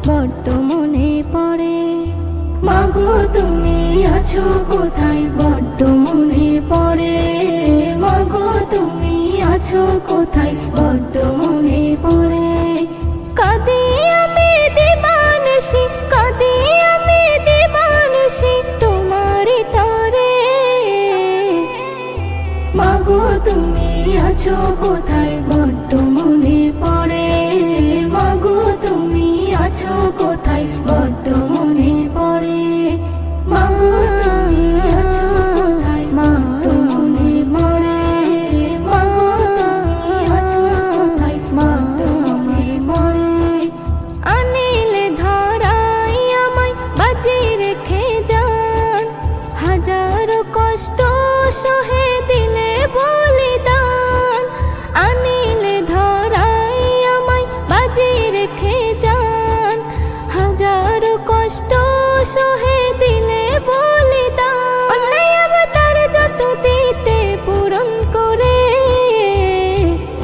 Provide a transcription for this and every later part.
বড্ড মনে পড়ে। মাগো তুমি আছো কোথায়, বড্ড মনে পড়ে। মাগো তুমি আছো কোথায়, বড্ড মনে পড়ে। কাঁদি আমি দিবানিশি, কাঁদি আমি দিবানিশি তোমারই তরে। মাগো তুমি আছো কোথায়, বড্ড মনে পড়ে। মাগো তুমি আছো কোথায়, বড্ড মনে পড়ে। মা তুমি আছো কোথায়, বড্ড মনে পড়ে। মা তুমি আছো কোথায়, বড্ড মনে পড়ে। আনিলে ধরাই আমায় বাজি রেখে যান, হাজারো কষ্ট সহে দিলে বলিদান। আনিলে ধরাই আমায় বাজি রেখে যান, হাজারো কষ্ট সহে দিলে বলিদান। অন্যায় অবতার যত দিতে পূরণ করে,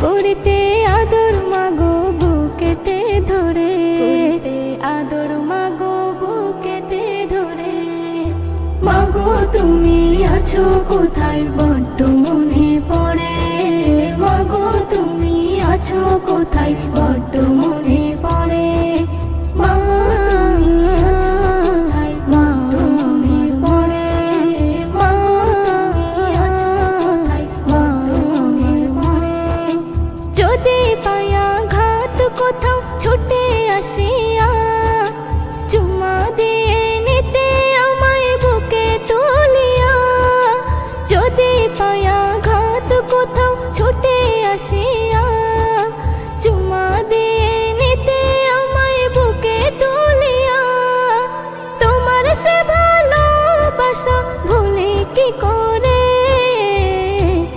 করিতে আদর মাগো বুকেতে ধরে। আদর মাগো বুকেতে ধরে। মাগো তুমি আছো কোথায়, বড্ড মনে পড়ে। মাগো তুমি আছো কোথায়, বড্ড মনে পড়ে। মা তুমি আছো কোথায়, বড্ড মনে পড়ে। মা তুমি আছো কোথায়, বড্ড মনে পড়ে। যদি পায়া ঘাত কোথাও ছুটে আসিয়া, চুমা দিয়ে নিতে আমায় বুকে তুলিয়া। যদি পায়া ঘাত কোথাও ছুটে আসিয়া, চুমা দিয়ে নিতে আমায় বুকে তুলিয়া। তোমার সে ভালোবাসা ভুলে কি করে,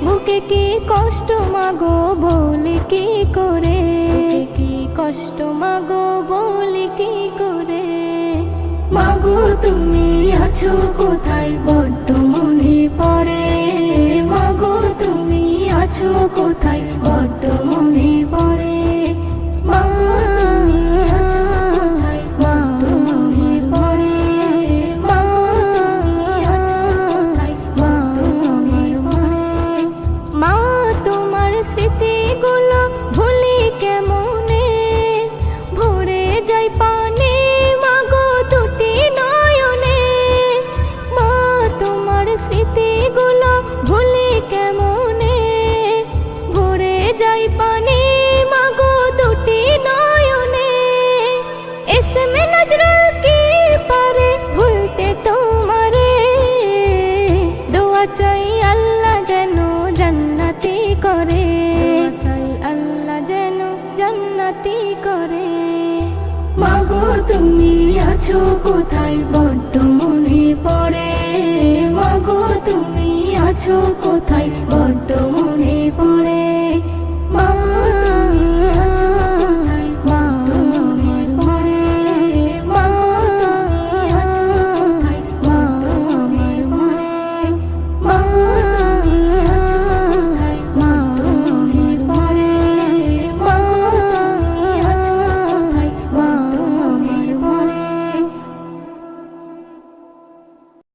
বুকে কি কষ্ট মাগো বলি কি করে। কি কষ্ট মাগো বলি কি করে। মাগো তুমি আছো কোথায়, বড্ড মনে পড়ে। মাগো তুমি আছো কোথায়, বড্ড মনে পড়ে। মা তুমি আছো কোথায়, বড্ড মনে পড়ে। মা তুমি আছো কোথায়, বড্ড মনে পড়ে। মা তোমার স্মৃতিগুলো ভুলি কেমনে, ভরে যাই পানি মাগো দুটি নয়নে। মা তোমার স্মৃতিগুলো ভুলি কেমনে, ভরে যাই পানি মাগো দুটি নয়নে। এসএম নজরুল কি পারে ভুলতে তোমারে, দোয়া চাই আল্লাহ যেন জান্নাতি করে। চাই আল্লাহ যেন জান্নাতি করে। মাগো তুমি আছো কোথায়, বড্ড মনে পড়ে। মাগো তুমি আছো কোথায়, বড্ড মনে পড়ে।